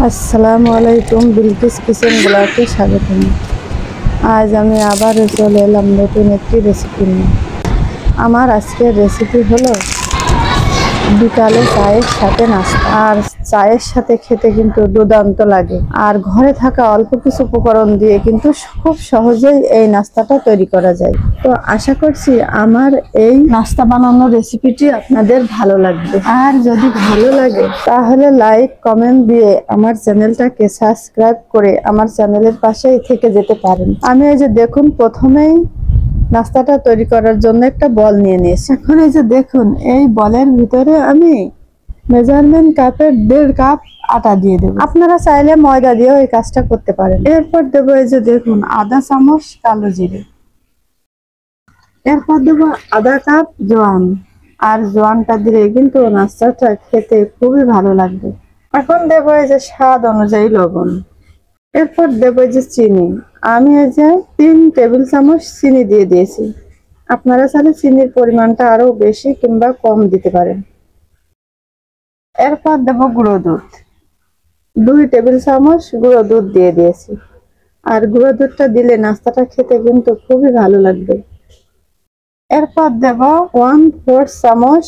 আসসালামু আলাইকুম, বিলকিস কিচেন ব্লগে স্বাগতম। আজ আমি আবারও চলে এলাম নতুন একটি রেসিপি নিয়ে। আমার আজকের রেসিপি হলো বিকালে চায়ের সাথে নাস্তা। আর চায়ের সাথে খেতে কিন্তু দুর্দান্ত লাগে। আর ঘরে থাকা অল্প কিছু উপকরণ দিয়ে কিন্তু খুব সহজেই এই নাস্তাটা তৈরি করা যায়। তো আশা করছি আমার এই নাস্তা বানানোর রেসিপিটি আপনাদের ভালো লাগবে। আর যদি ভালো লাগে তাহলে লাইক কমেন্ট দিয়ে আমার চ্যানেলটাকে সাবস্ক্রাইব করে আমার চ্যানেলের পাশেই থেকে যেতে পারেন। আমি এই যে দেখুন প্রথমেই নাস্তাটা তৈরি করার জন্য একটা বল নিয়ে নিয়েছি। এখন এই যে দেখুন এই বলের ভিতরে আমি মেজারমেন্ট কাপের 1.5 কাপ আটা দিয়ে দেবো। আপনারা চাইলে ময়দা দিয়েও এই কাজটা করতে পারেন। এরপর দেবো এই যে দেখুন আধা চামচ কালো জিরে। এরপর দেবো আধা কাপ জোয়ান। আর জোয়ানটা দিলে কিন্তু নাস্তাটা খেতে খুবই ভালো লাগবে। এখন দেবো এই যে স্বাদ অনুযায়ী লবণ। এরপর দেবো এই যে চিনি। আমি এই যে 3 টেবিল চামচ চিনি দিয়ে দিয়েছি। আপনারা চাইলে চিনির পরিমাণটা আরো বেশি কিংবা কম দিতে পারেন। এরপর দেবো গুঁড়ো দুধ। 2 টেবিল চামচ গুঁড়ো দুধ দিয়ে দিয়েছি। আর গুঁড়ো দুধটা দিলে নাস্তাটা খেতে কিন্তু খুবই ভালো লাগবে। এরপর দেব 1/4 চামচ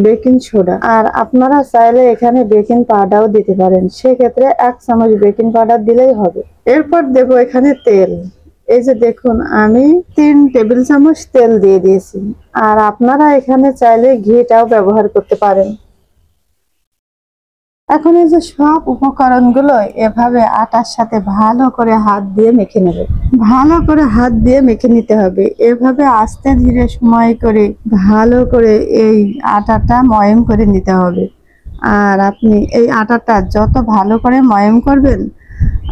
বেকিং সোডা। আর আপনারা চাইলে এখানে বেকিং পাউডারও দিতে পারেন, সেক্ষেত্রে 1 চামচ বেকিং পাউডার দিলেই হবে। এরপর দেব এখানে তেল। এই যে দেখুন আমি 3 টেবিল চামচ তেল দিয়ে দিয়েছি। আর আপনারা এখানে চাইলে ঘিটাও ব্যবহার করতে পারেন। এখন এই যে সব উপকরণগুলো এভাবে আটার সাথে ভালো করে হাত দিয়ে মেখে নেবে। ভালো করে হাত দিয়ে মেখে নিতে হবে। এভাবে আস্তে ধীরে সময় করে ভালো করে এই আটাটা ময়ম করে নিতে হবে। আর আপনি এই আটাটা যত ভালো করে ময়ম করবেন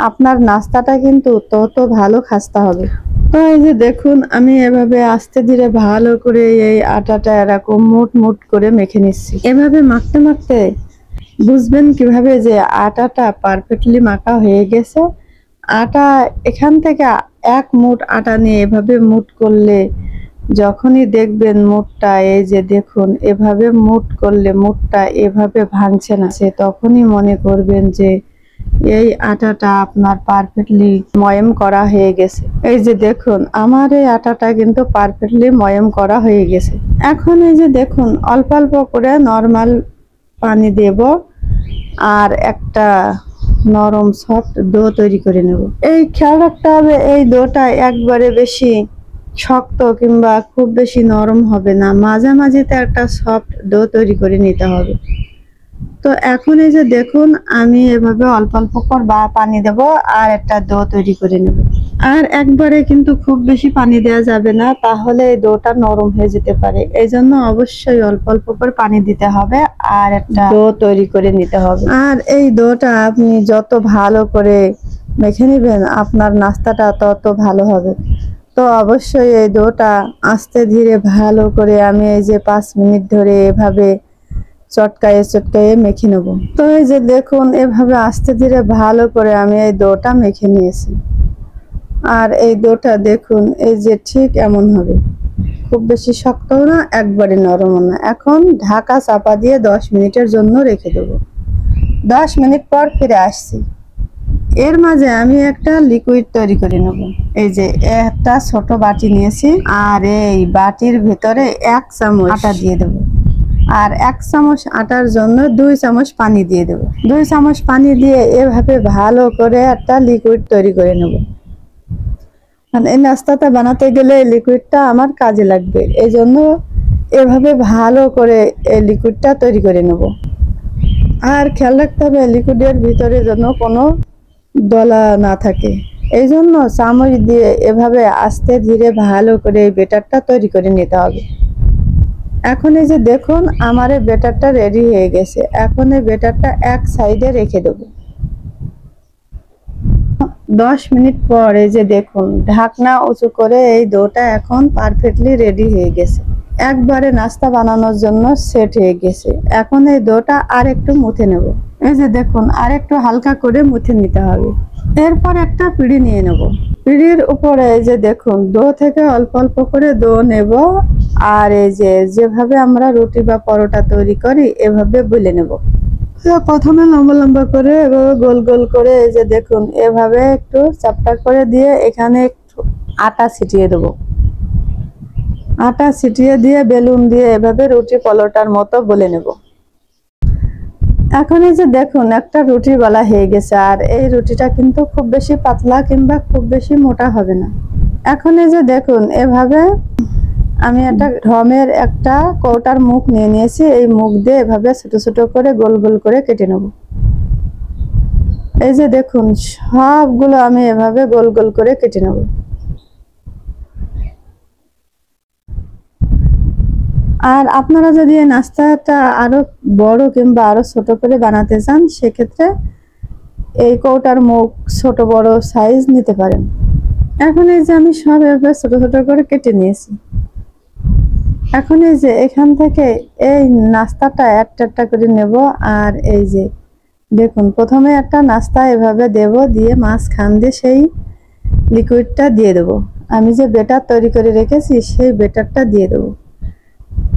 আপনার নাস্তাটা কিন্তু তত ভালো খাস্তা হবে। তো এই যে দেখুন আমি এভাবে আস্তে ধীরে ভালো করে এই আটাটা এরকম মুট মুট করে মেখে নিচ্ছি। এভাবে মাখতে মাখতে বুঝবেন কিভাবে যে আটাটা পারফেক্টলি মাখা হয়ে গেছে। আটা এখান থেকে 1 মুঠ আটা নিয়ে এভাবে মুট করলে যখনই দেখবেন মুঠটা এই যে দেখুন এভাবে মুট করলে মুঠটা এভাবে ভাঙছে না, সে তখনই মনে করবেন যে এই আটাটা আপনার পারফেক্টলি ময়ম করা হয়ে গেছে। এই যে দেখুন আমার এই আটাটা কিন্তু পারফেক্টলি ময়ম করা হয়ে গেছে। এখন এই যে দেখুন অল্প অল্প করে নরমাল পানি দেব আর একটা নরম সফট ডো তৈরি করে নেব। এই খেয়াল রাখতে হবে এই ডোটা একবারে বেশি শক্ত কিংবা খুব বেশি নরম হবে না, মাঝামাঝিতে একটা সফট ডো তৈরি করে নিতে হবে। তো এখন এই যে দেখুন আমি এভাবে অল্প অল্প করে পানি দেব আর একটা ডো তৈরি করে নেব। আর একবারে কিন্তু খুব বেশি পানি দেওয়া যাবে না, তাহলে এই ডোটা নরম হয়ে যেতে পারে। এই জন্য অবশ্যই অল্প অল্প করে পানি দিতে হবে আর একটা ডো তৈরি করে নিতে হবে। আর এই ডোটা আপনি যত ভালো করে মেখে নেবেন আপনার নাস্তাটা তত ভালো হবে। তো অবশ্যই এই ডোটা আস্তে ধীরে ভালো করে আমি এই যে 5 মিনিট ধরে এভাবে চটকায়ে চটকায়ে মেখে নেব। তো এই যে দেখুন এভাবে আস্তে ধীরে ভালো করে আমি এই ডোটা মেখে নিয়েছি। আর এই ডোটা দেখুন এই যে ঠিক এমন হবে, খুব বেশি শক্তও না একবারে নরমও না। এখন ঢাকা চাপা দিয়ে 10 মিনিটের জন্য রেখে দেবো। 10 মিনিট পর ফিরে আসছি। এর মাঝে আমি একটা লিকুইড তৈরি করে নেব। এই যে একটা ছোট বাটি নিয়েছি আর এই বাটির ভিতরে 1 চামচ আটা দিয়ে দেব। আর 1 চামচ আটার জন্য 2 চামচ পানি দিয়ে দেব। 2 চামচ পানি দিয়ে এভাবে ভালো করে একটা লিকুইড তৈরি করে নেব। এই নাস্তাটা বানাতে গেলে এই লিকুইডটা আমার কাজে লাগবে, এই জন্য এভাবে ভালো করে এই লিকুইডটা তৈরি করে নেব। আর খেয়াল রাখতে হবে লিকুইডের ভিতরে যেন কোনো দলা না থাকে, এই জন্য চামচ দিয়ে এভাবে আস্তে ধীরে ভালো করে এই ব্যাটারটা তৈরি করে নিতে হবে। এখন এই যে দেখুন আমার এই ব্যাটারটা রেডি হয়ে গেছে। এখন এই ব্যাটারটা এক সাইডে রেখে দেবো। 10 মিনিট পর এই যে দেখুন ঢাকনা উঁচু করে এই ডোটা এখন পারফেক্টলি রেডি হয়ে গেছে, একবারে নাস্তা বানানোর জন্য সেট হয়ে গেছে। এখন এই ডোটা আর একটু মুথে নেব। এই যে দেখুন আর একটু হালকা করে মুথে নিতে হবে। এরপর একটা পিঁড়ি নিয়ে নেব। পিঁড়ির উপরে এই যে দেখুন ডো থেকে অল্প অল্প করে ডো নেব আর এই যে যেভাবে আমরা রুটি বা পরোটা তৈরি করি এভাবে বেলে নেব। প্রথমে লম্বা লম্বা করে এভাবে গোল গোল করে এই যে দেখুন এভাবে একটু চাপটা করে দিয়ে এখানে একটু আটা ছিটিয়ে দেবো। আটা ছিটিয়ে দিয়ে বেলুন দিয়ে এভাবে রুটি পরোটার মতো বলে নেব। এখন এই যে দেখুন একটা রুটি বলা হয়ে গেছে, আর এই রুটিটা কিন্তু খুব বেশি পাতলা কিংবা খুব বেশি মোটা হবে না। এখন এই যে দেখুন এভাবে আমি একটা ঢমের একটা কৌটার মুখ নিয়ে নিয়েছি, এই মুখ দিয়ে এভাবে ছোট ছোট করে গোল গোল করে কেটে নেব। এই যে দেখুন সবগুলো আমি এভাবে গোল গোল করে কেটে নেব। আর আপনারা যদি এই নাস্তাটা আরো বড় কিংবা আরো ছোট করে বানাতে চান সেক্ষেত্রে এই কৌটার মুখ ছোট বড় সাইজ নিতে পারেন। এখন এই যে আমি সব এভাবে ছোট ছোট করে কেটে নিয়েছি। এখন এই যে এখান থেকে এই নাস্তাটা একটা একটা করে নেব। আর এই যে দেখুন প্রথমে একটা নাস্তা এভাবে দেব, দিয়ে মাঝখান দিয়ে সেই লিকুইডটা দিয়ে দেব। আমি যে বেটার তৈরি করে রেখেছি সেই বেটারটা দিয়ে দেব।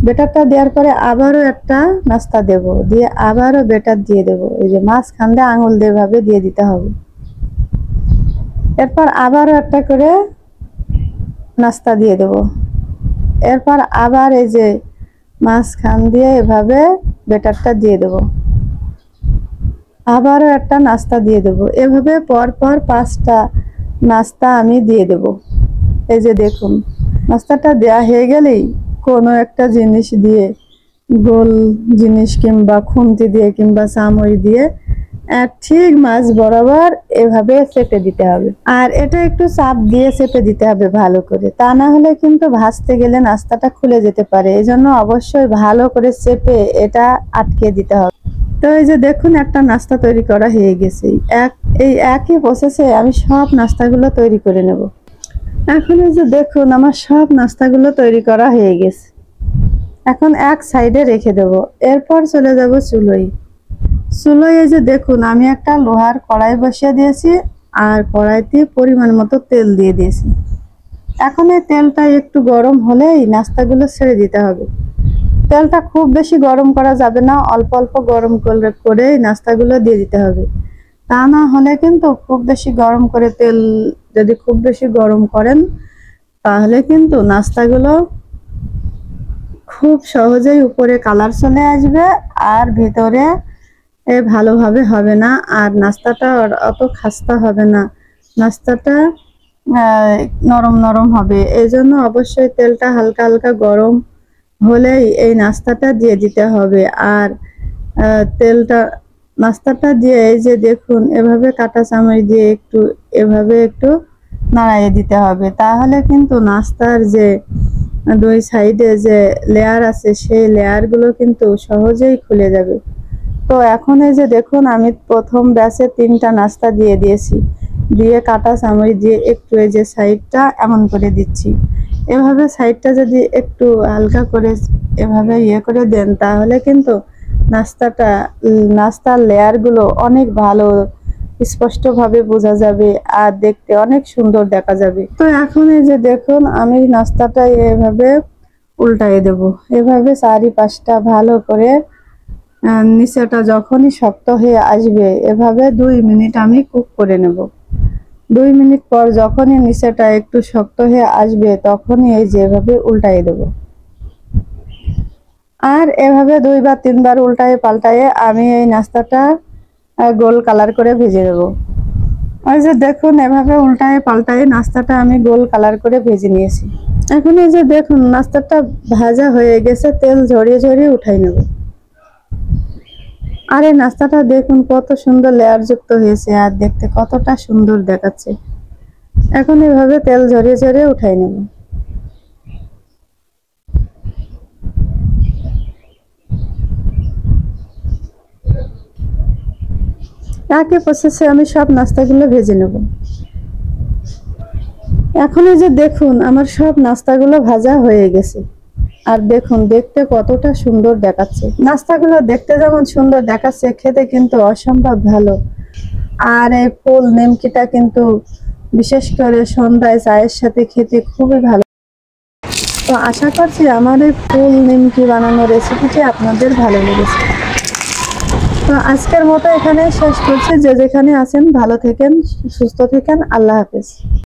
বেটারটা দেওয়ার পরে আবারও একটা নাস্তা দেব, দিয়ে আবারও বেটার দিয়ে দেব। এই যে মাঝখান দিয়ে আঙুল দিয়ে এভাবে দিয়ে দিতে হবে। এরপর আবারও একটা করে নাস্তা দিয়ে দেব। এরপর আবার এই যে মাঝখান দিয়ে এভাবে বেটারটা দিয়ে দেব, আবারও একটা নাস্তা দিয়ে দেব। এভাবে পরপর 5টা নাস্তা আমি দিয়ে দেব। এই যে দেখুন নাস্তাটা দেয়া হয়ে গেলেই কোনো একটা জিনিস দিয়ে, গোল জিনিস কিংবা খুন্তি দিয়ে কিংবা চামচ দিয়ে ঠিক মাছ বরাবর এভাবে চেপে দিতে হবে। আর এটা একটু চাপ দিয়ে চেপে দিতে হবে ভালো করে, তা না হলে কিন্তু ভাজতে গেলে নাস্তাটা খুলে যেতে পারে। এই জন্য অবশ্যই ভালো করে চেপে এটা আটকে দিতে হবে। তো এই যে দেখুন একটা নাস্তা তৈরি করা হয়ে গেছে। এই একই প্রসেসে আমি সব নাস্তাগুলো তৈরি করে নেব। এখন এই যে দেখুন আমার সব নাস্তাগুলো তৈরি করা হয়ে গেছে। এখন এক সাইডে রেখে দেব। এরপর চলে যাব চুলোয়। চুলোয় এই যে দেখুন আমি একটা লোহার কড়াই বসিয়ে দিয়েছি, আর কড়াইতে পরিমাণ মতো তেল দিয়ে দিয়েছি। এখন এই তেলটা একটু গরম হলেই নাস্তাগুলো ছেড়ে দিতে হবে। তেলটা খুব বেশি গরম করা যাবে না, অল্প অল্প গরম করে নাস্তাগুলো দিয়ে দিতে হবে। তা না হলে কিন্তু খুব বেশি গরম করে তেল যদি খুব বেশি গরম করেন তাহলে কিন্তু নাস্তাগুলো খুব সহজেই উপরে কালার চলে আসবে আর ভিতরে ভালোভাবে হবে না, আর নাস্তাটা অত খাস্তা হবে না, নাস্তাটা নরম নরম হবে। এই জন্য অবশ্যই তেলটা হালকা হালকা গরম হলেই এই নাস্তাটা দিয়ে দিতে হবে। আর নাস্তাটা দিয়ে এই যে দেখুন এভাবে কাঁটা চামচ দিয়ে একটু এভাবে একটু নাড়িয়ে দিতে হবে, তাহলে কিন্তু নাস্তার যে দুই সাইডে যে লেয়ার আছে সেই লেয়ারগুলো কিন্তু সহজেই খুলে যাবে। তো এখন এই যে দেখুন আমি প্রথম ব্যাচে 3টা নাস্তা দিয়ে দিয়েছি, দিয়ে কাঁটা চামচ দিয়ে একটু এই যে সাইডটা এমন করে দিচ্ছি। এভাবে সাইডটা যদি একটু হালকা করে এভাবে করে দেন তাহলে কিন্তু নাস্তার লেয়ারগুলো অনেক ভালো স্পষ্টভাবে বোঝা যাবে আর দেখতে অনেক সুন্দর দেখা যাবে। তো এখন এই যে দেখুন আমি নাস্তাটা এভাবে উল্টায়ে দেব। এভাবে 4-5টা ভালো করে নিচেটা যখনই শক্ত হয়ে আসবে এভাবে 2 মিনিট আমি কুক করে নেব। 2 মিনিট পর যখনই নিচেটা একটু শক্ত হয়ে আসবে তখনই এই যে এভাবে উল্টায়ে দেব। আর এভাবে 2 বা 3 বার উল্টায়ে পাল্টায়ে আমি এই নাস্তাটা গোল কালার করে ভেজে দেব। ওই যে দেখুন এভাবে উল্টায়ে পাল্টায়ে নাস্তাটা আমি গোল কালার করে ভেজে নিয়েছি। এখন এই যে দেখুন নাস্তাটা ভাজা হয়ে গেছে, তেল ঝরিয়ে ঝরিয়ে উঠাই নেব। আর এই নাস্তাটা দেখুন কত সুন্দর লেয়ার যুক্ত হয়েছে আর দেখতে কতটা সুন্দর দেখাচ্ছে। এখন এভাবে তেল ঝরিয়ে ঝরিয়ে উঠাই নেব। একই প্রসেসে আমি সব নাস্তাগুলো ভেজে নেব। এখন এই যে দেখুন আমার সব নাস্তাগুলো ভাজা হয়ে গেছে, আর দেখুন দেখতে কতটা সুন্দর দেখাচ্ছে। নাস্তাগুলো দেখতে যেমন সুন্দর দেখাচ্ছে খেতে কিন্তু অসম্ভব ভালো। আর এই ফুল নিমকিটা কিন্তু বিশেষ করে সন্ধ্যায় চায়ের সাথে খেতে খুবই ভালো। তো আশা করছি আমার এই ফুল নিমকি বানানোর রেসিপিটি আপনাদের ভালো লেগেছে। তো আজকের মতো এখানে শেষ করছি। যে যেখানে আছেন ভালো থেকেন, সুস্থ থেকেন। আল্লাহ হাফেজ।